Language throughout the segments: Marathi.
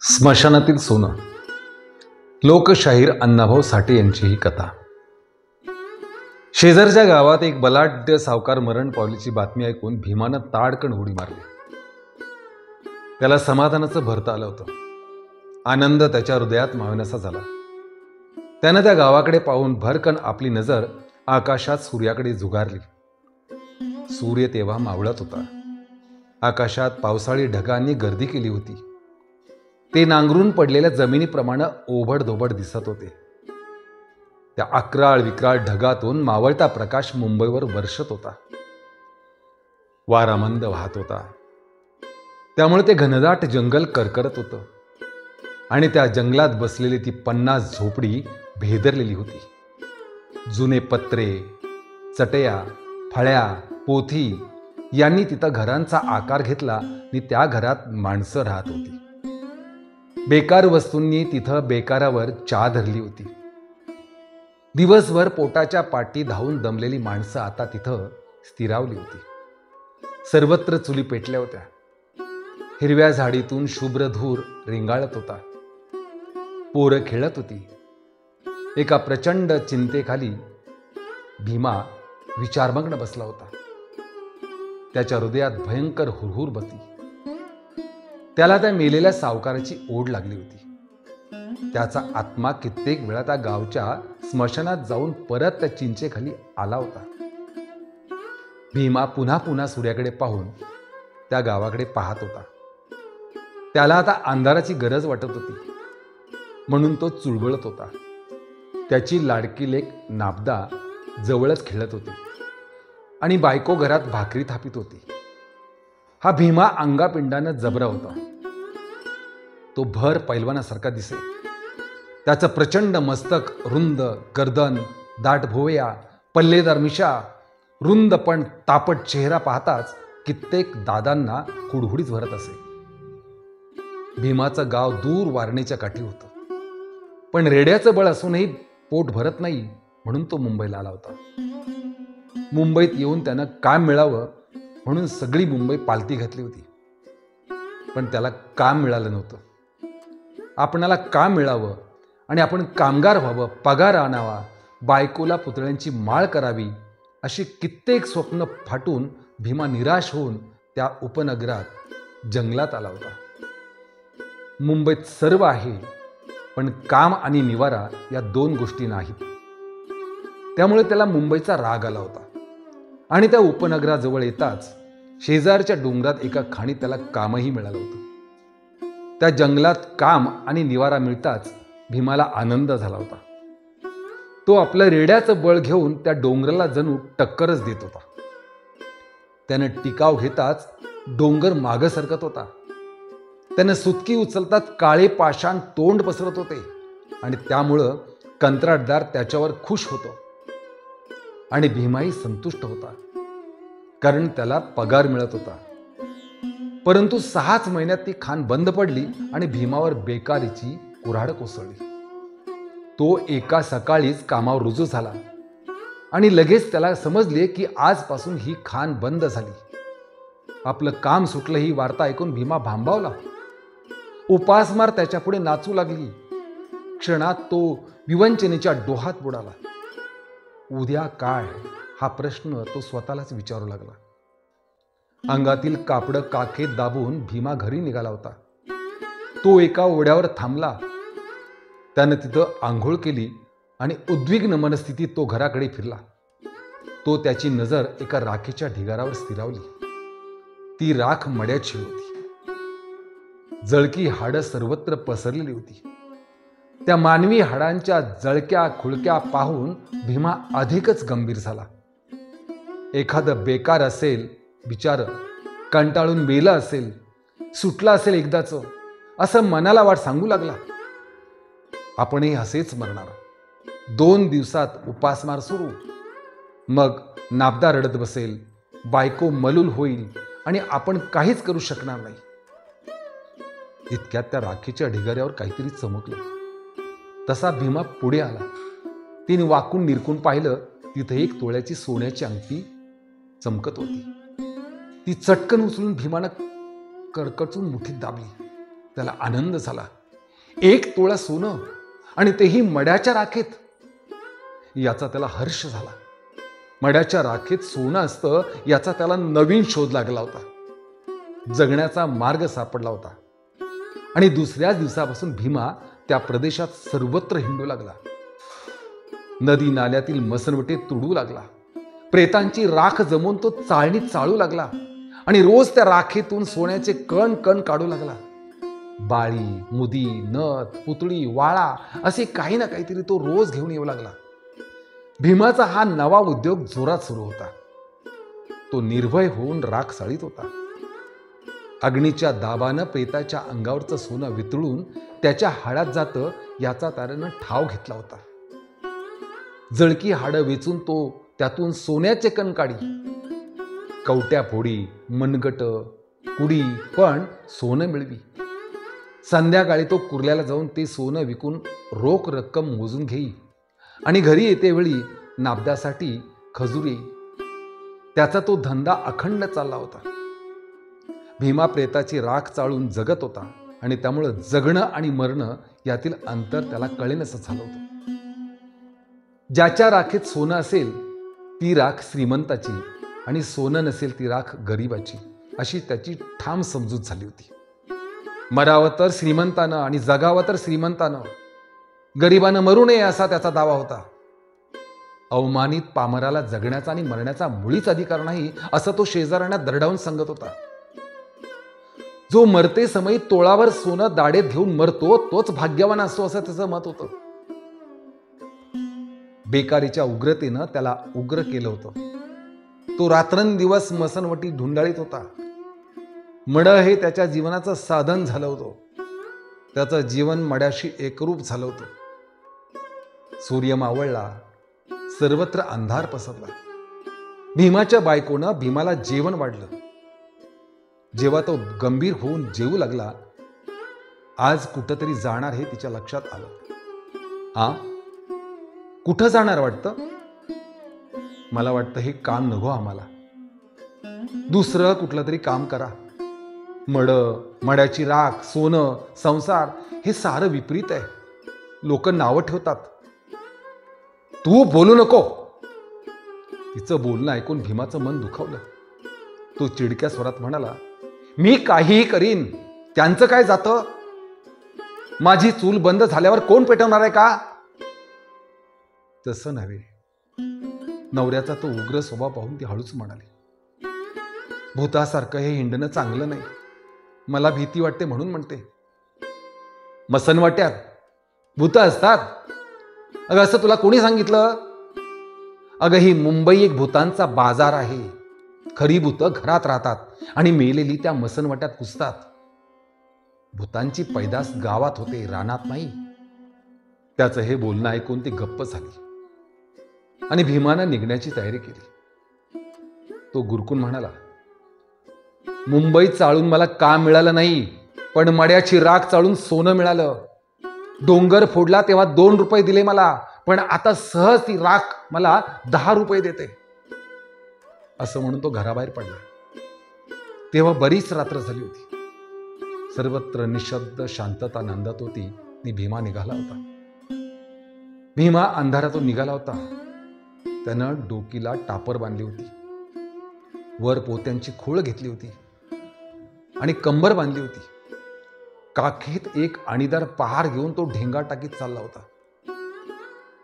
स्मशानातील सोनं. लोकशाहीर अण्णाभाऊ साठे यांची ही कथा. शेजारच्या गावात एक बलाढ्य सावकार मरण पावल्याची बातमी ऐकून भीमानं ताडकन उडी मारली. त्याला समाधानाचं भरतं आलं होतं. आनंद त्याच्या हृदयात मावेनासा झाला. त्यानं त्या गावाकडे पाहून भरकन आपली नजर आकाशात सूर्याकडे झुगारली. सूर्य तेव्हा मावळत होता. आकाशात पावसाळी ढगांनी गर्दी केली होती. ते नांगरून पडलेल्या जमिनीप्रमाणे ओबडधोबड दिसत होते. त्या अक्राळ विक्राळ ढगातून मावळता प्रकाश मुंबईवर वर्षत होता. वारा मंद वाहत होता. त्यामुळे ते घनदाट जंगल करकरत होतं आणि त्या जंगलात बसलेली ती 50 झोपडी भेदरलेली होती. जुने पत्रे, चटया, फळ्या, पोथी यांनी तिथं घरांचा आकार घेतला आणि त्या घरात माणसं राहत होती. बेकार वस्तूंनी तिथं बेकारावर चा धरली होती. दिवसभर पोटाच्या पाठी धावून दमलेली माणसं आता तिथं स्थिरावली होती. सर्वत्र चुली पेटल्या होत्या. हिरव्या झाडीतून शुभ्र धूर रिंगाळत होता. पोरं खेळत होती. एका प्रचंड चिंतेखाली भीमा विचारमग्न बसला होता. त्याच्या हृदयात भयंकर हुरहुर बसली. त्याला त्या मेलेल्या सावकाराची ओढ लागली होती. त्याचा आत्मा कित्येक वेळा त्या गावच्या स्मशानात जाऊन परत त्या चिंचेखाली आला होता. भीमा पुन्हा पुन्हा सूर्याकडे पाहून त्या गावाकडे पाहत होता. त्याला आता अंधाराची गरज वाटत होती म्हणून तो चुळबळत होता. त्याची लाडकी लेक नाबदा जवळच खेळत होती आणि बायको घरात भाकरी थापीत होती. हा भीमा अंगापिंडानं जबरा होता. तो भर पैलवानासारखा दिसे. त्याचं प्रचंड मस्तक, रुंद गर्दन, दाट भोवया, पल्लेदार मिशा, रुंद पण तापट चेहरा पाहताच कित्येक दादांना हुडहुडीच भरत असे. भीमाचं गाव दूर वारणेच्या काठी होतं. पण रेड्याचं बळ असूनही पोट भरत नाही म्हणून तो मुंबईला आला होता. मुंबईत येऊन त्यानं काम मिळावं म्हणून सगळी मुंबई पालती घातली होती. पण त्याला काम मिळालं नव्हतं. आपणाला काम मिळावं आणि आपण कामगार व्हावं, पगार आणावा, बायकोला पुतळ्यांची माळ करावी अशी कित्येक स्वप्न फाटून भीमा निराश होऊन त्या उपनगरात जंगलात आला होता. मुंबईत सर्व आहे पण काम आणि निवारा या 2 गोष्टी नाहीत. त्यामुळे त्याला मुंबईचा राग आला होता आणि त्या उपनगराजवळ येताच शेजारच्या डोंगरात एका खाणीत त्याला कामही मिळालं होतं. त्या जंगलात काम आणि निवारा मिळताच भीमाला आनंद झाला होता. तो आपलं रेड्याचं बळ घेऊन त्या डोंगराला जणू टक्करच देत होता. त्यानं टिकाव घेताच डोंगर मागं सरकत होता. त्यानं सुटकी उचलतात काळे पाषाण तोंड पसरत होते आणि त्यामुळं कंत्राटदार त्याच्यावर खुश होतो आणि भीमाही संतुष्ट होता कारण त्याला पगार मिळत होता. परंतु 6च महिन्यात ती खाण बंद पडली आणि भीमावर बेकारीची कुऱ्हाड कोसळली. तो एका सकाळीच कामावर रुजू झाला आणि लगेच त्याला समजले की आजपासून ही खाण बंद झाली. आपलं काम सुटलं ही वार्ता ऐकून भीमा भांबावला. उपासमार त्याच्यापुढे नाचू लागली. क्षणात तो विवंचनेच्या डोहात बुडाला. उद्या काय हा प्रश्न तो स्वतःलाच विचारू लागला. अंगातील कापडं काखेत दाबून भीमा घरी निघाला होता. तो एका ओढ्यावर थांबला. त्यानं तिथं आंघोळ केली आणि उद्विग्न मनस्थितीत तो घराकडे फिरला. तो त्याची नजर एका राखेच्या ढिगारावर स्थिरावली. ती राख मड्याची होती. जळकी हाडं सर्वत्र पसरलेली होती. त्या मानवी हाडांच्या जळक्या खुळक्या पाहून भीमा अधिकच गंभीर झाला. एखादं बेकार असेल, बिचार कंटाळून मेलं असेल, सुटला असेल एकदाच, असं मनाला वाट सांगू लागला. आपणही असेच मरणार. 2 दिवसात उपासमार सुरू. मग नाबदा रडत बसेल, बायको मलूल होईल आणि आपण काहीच करू शकणार नाही. इतक्यात त्या राखीच्या ढिगाऱ्यावर काहीतरी चमकलं. तसा भीमा पुढे आला. तिने वाकून निरकून पाहिलं. तिथे 1 तोळ्याची सोन्याची अंगठी चमकत होती. ती चटकन उचलून भीमानं कडकडून मुठीत दाबली. त्याला आनंद झाला. 1 तोळा सोनं आणि तेही मड्याच्या राखेत. याचा त्याला हर्ष झाला. मड्याच्या राखेत सोनं असतं याचा त्याला नवीन शोध लागला होता. जगण्याचा मार्ग सापडला होता. आणि दुसऱ्याच दिवसापासून भीमा त्या प्रदेशात सर्वत्र हिंडू लागला. नदी नाल्यातील मसनवटे तुडू लागला. प्रेतांची राख जमवून तो चाळणीत चाळू लागला आणि रोज त्या राखेतून सोन्याचे कण कण काढू लागला. बाळी, मुदी, नथ, पुतळी, वाळा असे काही ना काहीतरी तो रोज घेऊन येऊ लागला. भीमाचा हा नवा उद्योग जोरात सुरू होता. तो निर्भय होऊन राख साळीत होता. अग्नीच्या दाबानं प्रेताच्या अंगावरचं सोनं वितळून त्याच्या हाडात जातं याचा त्यानं ठाव घेतला होता. जळकी हाडं वेचून तो त्यातून सोन्याचे कण काढी. कवट्या फोडी, मनगट, कुडी पण सोनं मिळवी. संध्याकाळी तो कुर्ल्याला जाऊन ते सोनं विकून रोख रक्कम मोजून घेई आणि घरी येतेवेळी नाबदासाठी खजूर येई. त्याचा तो धंदा अखंड चालला होता. भीमा प्रेताची राख चाळून जगत होता आणि त्यामुळं जगणं आणि मरणं यातील अंतर त्याला कळेनसं झालं होतं. ज्याच्या राखेत सोनं असेल ती राख श्रीमंताची आणि सोनं नसेल ती राख गरिबाची, अशी त्याची ठाम समजूत झाली होती. मरावं तर श्रीमंतानं आणि जगावं तर श्रीमंतानं, गरिबानं मरू नये असा त्याचा दावा होता. अवमानित पामराला जगण्याचा आणि मरण्याचा मुळीच अधिकार नाही असं तो शेजाऱ्यांना दरडावून सांगत होता. जो मरते समयी तोळावर सोनं दाढेत घेऊन मरतो तोच भाग्यवान असतो असं त्याचं मत होतं. बेकारीच्या उग्रतेनं त्याला उग्र केलं होतं. तो रात्रंदिवस मसनवटी ढुंडाळीत होता. मडं हे त्याच्या जीवनाचं साधन झालं होतं. त्याचं जीवन मड्याशी एकरूप झालं होतं. सूर्य मावळला, सर्वत्र अंधार पसरला. भीमाच्या बायकोनं भीमाला जेवण वाढलं. जेव्हा तो गंभीर होऊन जेवू लागला, आज कुठंतरी जाणार हे तिच्या लक्षात आलं. कुठं जाणार वाटतं? मला वाटतं हे काम नको आम्हाला. दुसरं कुठलं तरी काम करा. मड्याची राख, सोनं, संसार हे सारं विपरीत आहे. लोक नावं ठेवतात. तू बोलू नको. तिचं बोलणं ऐकून भीमाचं मन दुखावलं. तो चिडक्या स्वरात म्हणाला, मी काहीही करीन, त्यांचं काय जातं? माझी चूल बंद झाल्यावर कोण पेटवणार आहे का? तसं नव्हे. नवऱ्याचा तो उग्र स्वभाव पाहून ती हळूच म्हणाली, भूतासारखं हे हिंडणं चांगलं नाही. मला भीती वाटते म्हणून म्हणते. मसनवाट्यात भूत असतात? अगं असं तुला कोणी सांगितलं? अगं ही मुंबई एक भूतांचा बाजार आहे. खरी भूतं घरात राहतात आणि मेलेली त्या मसनवाट्यात घुसतात. भूतांची पैदास गावात होते, रानात नाही. त्याचं हे बोलणं ऐकून ती गप्प झाली आणि भीमानं निघण्याची तयारी केली. तो गुरकून म्हणाला, मुंबई चाळून मला काम मिळालं नाही, पण मड्याची राख चाळून सोनं मिळालं. डोंगर फोडला तेव्हा 2 रुपये दिले मला, पण आता सहज ती राख मला 10 रुपये देते. असं म्हणून तो घराबाहेर पडला. तेव्हा बरीच रात्र झाली होती. सर्वत्र निशब्द शांतता नांदत होती आणि भीमा निघाला होता. भीमा अंधारातून निघाला होता. त्यानं डोकीला टापर बांधली होती. वर पोत्यांची खोळ घेतली होती आणि कंबर बांधली होती. काखेत एक आणीदार पहार घेऊन तो ढेंगा टाकीत चालला होता.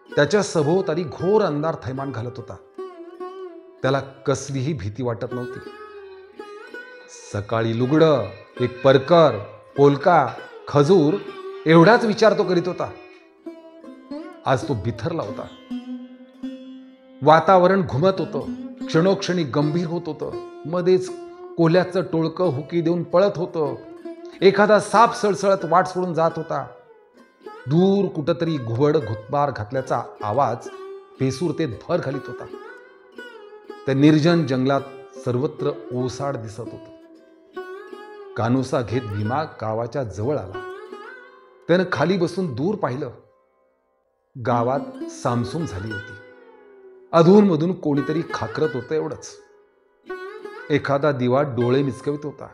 त्याच्या सभोवताली घोर अंधार थैमान घालत होता. त्याला कसलीही भीती वाटत नव्हती. सकाळी लुगडं, एक परकर, पोलका, खजूर एवढाच विचार तो करीत होता. आज तो बिथरला होता. वातावरण घुमत होतं. क्षणोक्षणी गंभीर होत होतं. मध्येच कोल्ह्याचं टोळकं हुकी देऊन पळत होतं. एखादा साप सळसळत वाट सोडून जात होता. दूर कुठंतरी घुबड घुतबार घातल्याचा आवाज फेसूरतेत भर घालीत होता. त्या निर्जन जंगलात सर्वत्र ओसाड दिसत होतं. कानोसा घेत भीमा गावाच्या जवळ आला. त्यानं खाली बसून दूर पाहिलं. गावात सामसूम झाली होती. अधूनमधून कोणीतरी खाकरत होतं एवढंच. एखादा दिवा डोळे मिचकवित होता.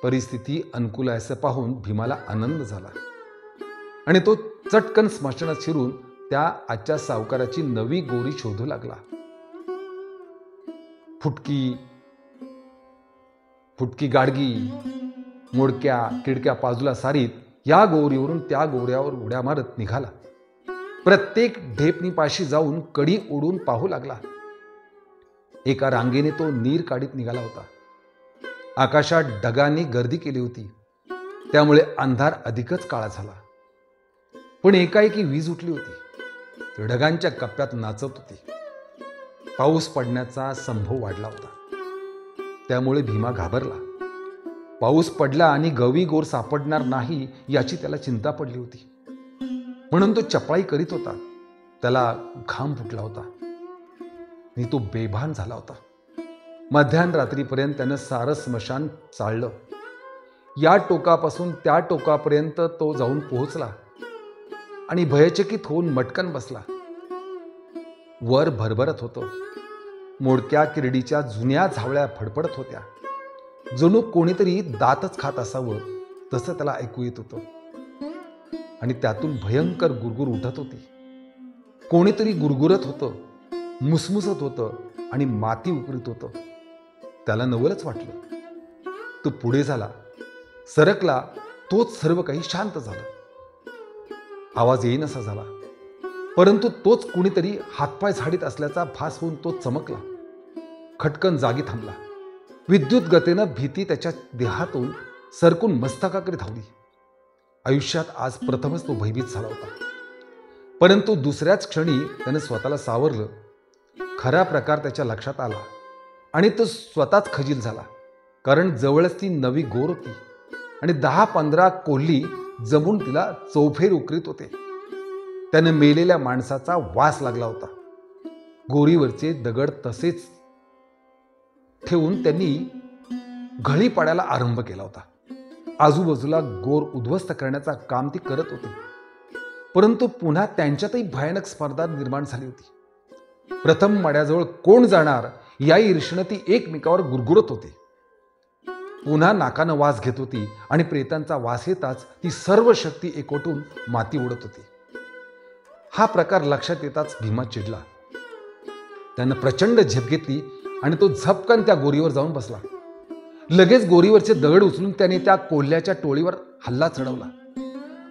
परिस्थिती अनुकूल आहे असं पाहून भीमाला आनंद झाला आणि तो चटकन स्मशानात शिरून त्या आजच्या सावकाराची नवी गोरी शोधू लागला. फुटकी गाडगी मोडक्या किडक्या बाजूला सारीत या गोरीवरून त्या गोऱ्यावर उड्या मारत निघाला. प्रत्येक ढेपणीपाशी जाऊन कडी ओढून पाहू लागला. एका रांगेने तो नीर काढीत निघाला होता. आकाशात ढगांनी गर्दी केली होती, त्यामुळे अंधार अधिकच काळा झाला. पण एकाएकी वीज उठली होती. ढगांच्या कप्प्यात नाचत होती. पाऊस पडण्याचा संभव वाढला होता. त्यामुळे भीमा घाबरला. पाऊस पडला आणि गवी गोर सापडणार नाही याची त्याला चिंता पडली होती. म्हणून तो चपळाई करीत होता. त्याला घाम फुटला होता आणि तो बेभान झाला होता. मध्यान रात्रीपर्यंत त्यानं सारं स्मशान चाललं. या टोकापासून त्या टोकापर्यंत तो जाऊन पोहोचला आणि भयचकित होऊन मटकन बसला. वर भरभरत होतं. मोडक्या किरडीच्या जुन्या झावळ्या फडफडत होत्या. जणू कोणीतरी दातच खात असावं तसं त्याला ऐकू येत होतं. आणि त्यातून भयंकर गुरगुर उठत होती. कोणीतरी गुरगुरत होतं, मुसमुसत होतं आणि माती उकरीत होतं. त्याला नवलच वाटलं. तो पुढे झाला, सरकला. तोच सर्व काही शांत झालं. आवाज येईनसा झाला, परंतु तोच कुणीतरी हातपाय झाडीत असल्याचा भास होऊन तो चमकला. खटकन जागी थांबला. विद्युत गतीनं भीती त्याच्या देहातून सरकून मस्तकाकडे धावली. आयुष्यात आज प्रथमच तो भयभीत झाला होता. परंतु दुसऱ्याच क्षणी त्याने स्वतःला सावरलं. खरा प्रकार त्याच्या लक्षात आला आणि तो स्वतःच खजील झाला. कारण जवळच ती नवी गोर होती आणि 10-15 कोल्ही जमून तिला चौफेर उकरीत होते. त्याने मेलेल्या माणसाचा वास लागला होता. गोरीवरचे दगड तसेच ठेवून त्यांनी घळी पाडायला आरंभ केला होता. आजूबाजूला गोर उद्ध्वस्त करण्याचा काम ती करत होती. परंतु पुन्हा त्यांच्यातही भयानक स्पर्धा निर्माण झाली होती. प्रथम मड्याजवळ कोण जाणार या ईर्षेने ती एकमेकावर गुरगुरत होती. पुन्हा नाकानं वास घेत होती आणि प्रेतांचा वास येताच ती सर्व शक्ती एकवटून माती उडत होती. हा प्रकार लक्षात येताच भीमा चिडला. त्यानं प्रचंड झेप घेतली आणि तो झपकन त्या गोरीवर जाऊन बसला. लगेच गोरीवरचे दगड उचलून त्याने त्या कोल्ह्याच्या टोळीवर हल्ला चढवला.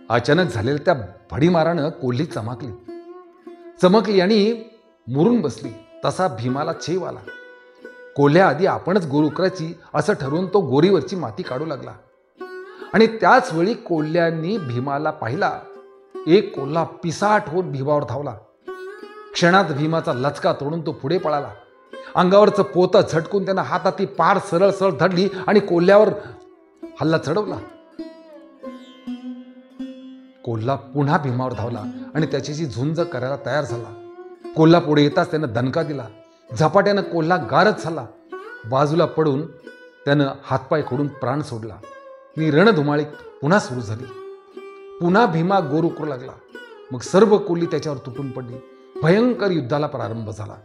अचानक झालेल्या त्या भडीमारानं कोल्ही चमकली आणि मुरून बसली. तसा भीमाला छेव आला. कोल्ह्या आधी आपणच गोर उकरायची असं ठरवून तो गोरीवरची माती काढू लागला. आणि त्याच वेळी कोल्ह्यांनी भीमाला पाहिला. एक कोल्हा पिसाट होऊन भीमावर धावला. क्षणात भीमाचा लचका तोडून तो पुढे पळाला. अंगावरचं पोतं झटकून त्यानं हाताती पार सरळ सरळ धरली आणि कोल्ह्यावर हल्ला चढवला. कोल्हा पुन्हा भीमावर धावला आणि त्याच्याशी झुंज करायला तयार झाला. कोल्हा पुढे येताच त्यानं दणका दिला. झपाट्यानं कोल्हा गारच झाला. बाजूला पडून त्यानं हातपाय खोडून प्राण सोडला आणि रणधुमाळी पुन्हा सुरू झाली. पुन्हा भीमा गोर उकरू लागला. मग सर्व कोल्ही त्याच्यावर तुटून पडली. भयंकर युद्धाला प्रारंभ झाला.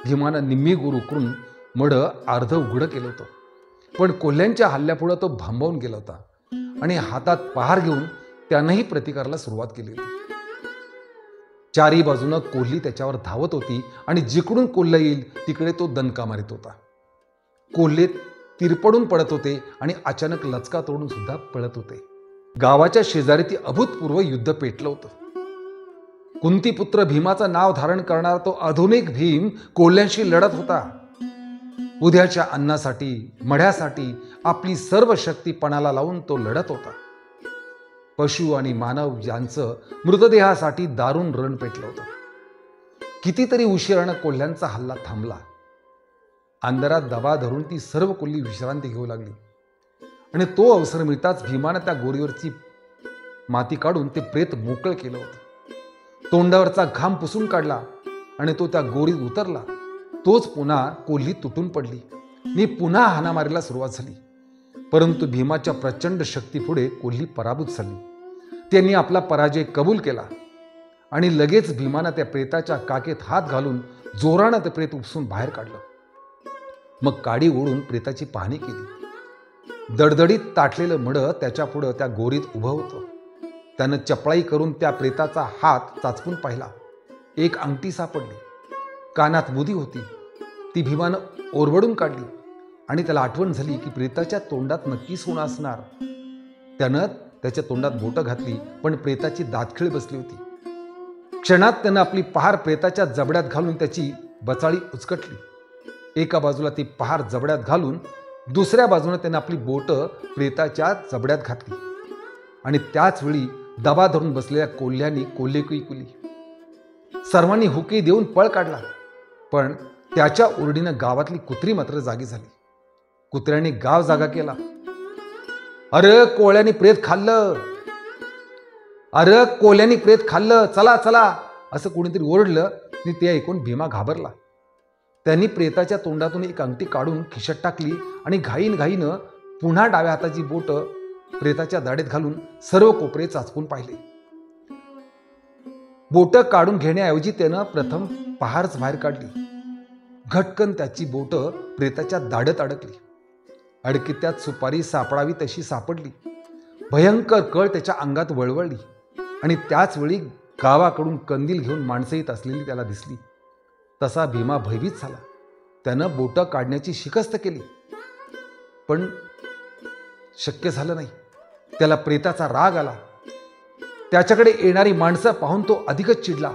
भीमानं निम्मी गोर उकरून मढं अर्ध उघडं केलं होतं. पण कोल्ह्यांच्या हल्ल्यापुढं तो भांबावून गेला होता आणि हातात पहार घेऊन त्यानंही प्रतिकाराला सुरुवात केली होती. चारी बाजूनं कोल्ही त्याच्यावर धावत होती आणि जिकडून कोल्हा येईल तिकडे तो दणका मारित होता. कोल्हे तिरपडून पडत होते आणि अचानक लचका तोडून सुद्धा पळत होते. गावाच्या शेजारी ती अभूतपूर्व युद्ध पेटलं होतं. कुंतीपुत्र भीमाचं नाव धारण करणारा तो आधुनिक भीम कोल्ह्यांशी लढत होता. उद्याच्या अन्नासाठी, मढ्यासाठी आपली सर्व शक्ती पणाला लावून तो लढत होता. पशु आणि मानव यांचं मृतदेहासाठी दारुण रण पेटलं होतं. कितीतरी उशिरानं कोल्ह्यांचा हल्ला थांबला. अंधारात दबा धरून ती सर्व कोल्ही विश्रांती घेऊ लागली आणि तो अवसर मिळताच भीमानं त्या गोरीवरची माती काढून ते प्रेत मोकळं केलं होतं. तोंडावरचा घाम पुसून काढला आणि तो त्या गोरीत उतरला. तोच पुन्हा कोल्ही तुटून पडली आणि पुन्हा हाणामारीला सुरुवात झाली. परंतु भीमाच्या प्रचंड शक्तीपुढे कोल्ही पराभूत झाली. त्यांनी आपला पराजय कबूल केला आणि लगेच भीमानं त्या प्रेताच्या काकेत हात घालून जोरानं ते प्रेत उपसून बाहेर काढलं. मग काडी ओढून प्रेताची पाहणी केली. दडदडीत ताटलेलं मडं त्याच्या पुढं त्या गोरीत उभं होतं. त्यानं चपळाई करून त्या प्रेताचा हात चाचपून पाहिला. एक अंगठी सापडली. कानात मुदी होती. ती भीमानं ओरबडून काढली आणि त्याला आठवण झाली की प्रेताच्या तोंडात नक्की सोनं असणार. त्यानं त्याच्या तोंडात बोटं घातली, पण प्रेताची दातखिळ बसली होती. क्षणात त्यानं आपली पहार प्रेताच्या जबड्यात घालून त्याची बचाळी उचकटली. एका बाजूला ती पहार जबड्यात घालून दुसऱ्या बाजूने त्यानं आपली बोटं प्रेताच्या जबड्यात घातली आणि त्याच वेळी दबा धरून बसलेल्या कोल्ह्यांनी कोल्हे कुईकुली. सर्वांनी हुकी देऊन पळ काढला, पण त्याच्या ओरडीनं गावातली कुत्री मात्र जागी झाली. कुत्र्याने गाव जागा केला. अरे कोळ्यांनी प्रेत खाल्लं, अरे कोल्ह्यांनी प्रेत खाल्लं, चला चला असं कोणीतरी ओरडलं आणि ते ऐकून भीमा घाबरला. त्यांनी प्रेताच्या तोंडातून एक अंगठी काढून खिशात टाकली आणि घाईनं पुन्हा डाव्या हाताची बोटं प्रेताच्या दाढेत घालून सर्व कोपरे चाचपून पाहिले. बोटं काढून घेण्याऐवजी त्यानं प्रथम पहारच बाहेर काढली. घटकन त्याची बोटं प्रेताच्या दाढेत अडकली. अडकित्यात सुपारी सापडावी तशी सापडली. भयंकर कळ त्याच्या अंगात वळवळली आणि त्याच वेळी गावाकडून कंदील घेऊन माणसं येत असलेली त्याला दिसली. तसा भीमा भयभीत झाला. त्यानं बोटं काढण्याची शिकस्त केली, पण शक्य झालं नाही. त्याला प्रेताचा राग आला. त्याच्याकडे येणारी माणसं पाहून तो अधिकच चिडला.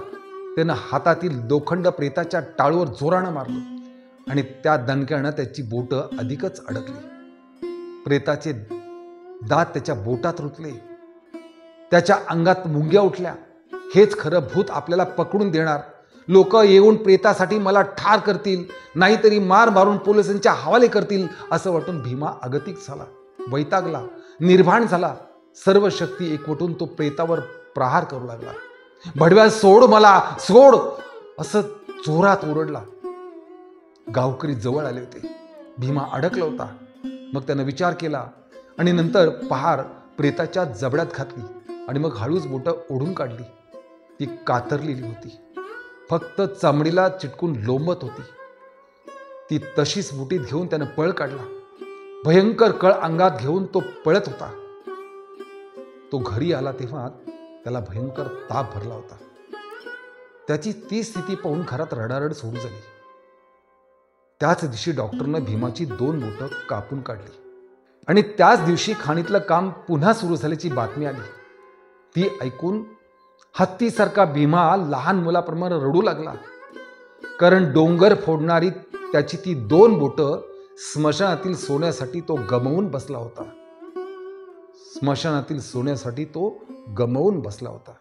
त्यानं हातातील लोखंड प्रेताच्या टाळूवर जोरानं मारलं आणि त्या दणक्यानं त्याची बोटं अधिकच अडकली. प्रेताचे दात त्याच्या बोटात रुतले. त्याच्या अंगात मुंग्या उठल्या. हेच खरं भूत आपल्याला पकडून देणार. लोक येऊन प्रेतासाठी मला ठार करतील, नाहीतरी मार मारून पोलिसांच्या हवाले करतील असं वाटून भीमा अगतिक झाला. वैतागला, निर्भाण झाला. सर्व शक्ती एकवटून तो प्रेतावर प्रहार करू लागला. भडव्या सोड, मला सोड असं जोरात ओरडला. गावकरी जवळ आले होते. भीमा अडकला होता. मग त्यानं विचार केला आणि नंतर पहार प्रेताच्या जबड्यात घातली आणि मग हळूच बोटं ओढून काढली. ती कातरलेली होती, फक्त चामडीला चिटकून लोंबत होती. ती तशीच मुठीत घेऊन त्यानं पळ काढला. भयंकर कळ अंगात घेऊन तो पळत होता. तो घरी आला तेव्हा त्याला भयंकर ताप भरला होता. त्याची ती स्थिती पाहून घरात रडारड सुरू झाली. त्याच दिवशी डॉक्टरनं भीमाची 2 बोटं कापून काढली आणि त्याच दिवशी खाणीतलं काम पुन्हा सुरू झाल्याची बातमी आली. ती ऐकून हत्तीसारखा भीमा लहान मुलाप्रमाणे रडू लागला. कारण डोंगर फोडणारी त्याची ती 2 बोटं स्मशानातील सोन्यासाठी तो गमावून बसला होता. स्मशानातील सोन्यासाठी तो गमावून बसला होता.